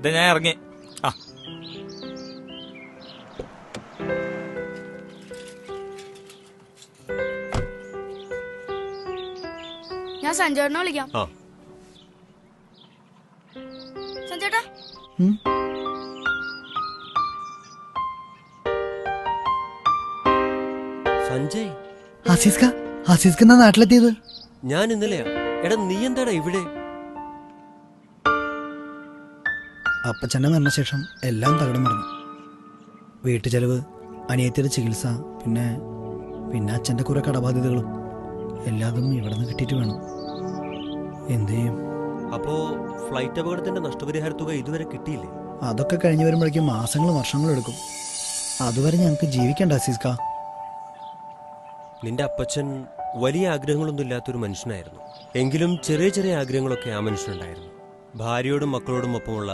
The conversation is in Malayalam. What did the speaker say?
ഞാൻ ഇറങ്ങി. ആ ഞാൻ സഞ്ജേട്ടനെ വിളിക്കാം. സഞ്ജേട്ടാ, സഞ്ജയ്, ആസിസ്ക എന്നാ നാട്ടിലെത്തിയത്? ഞാൻ ഇന്നലെയാ. എടാ നീ എന്താടാ ഇവിടെ? അപ്പച്ചന്റെ മരണശേഷം എല്ലാം തകിടം മറന്നു. വീട്ടു ചെലവ്, അനിയത്തിയുടെ ചികിത്സ, പിന്നെ അച്ഛന്റെ കുറെ കടബാധ്യതകളും എല്ലാതും ഇവിടെ നിന്ന് കിട്ടിയിട്ട് വേണം. എന്ത് ചെയ്യും? അപ്പോ ഫ്ലൈറ്റ് അപകടത്തിന്റെ നഷ്ടപരിഹാര തുക ഇതുവരെ കിട്ടിയില്ലേ? അതൊക്കെ കഴിഞ്ഞു വരുമ്പോഴേക്കും മാസങ്ങളും വർഷങ്ങളും എടുക്കും. അതുവരെ ഞങ്ങൾക്ക് ജീവിക്കണ്ട ആസിസ്ക. നിന്റെ അപ്പച്ചൻ വലിയ ആഗ്രഹങ്ങളൊന്നും ഇല്ലാത്തൊരു മനുഷ്യനായിരുന്നു. എങ്കിലും ചെറിയ ചെറിയ ആഗ്രഹങ്ങളൊക്കെ ആ മനുഷ്യനുണ്ടായിരുന്നു. ഭാര്യയോടും മക്കളോടും ഒപ്പമുള്ള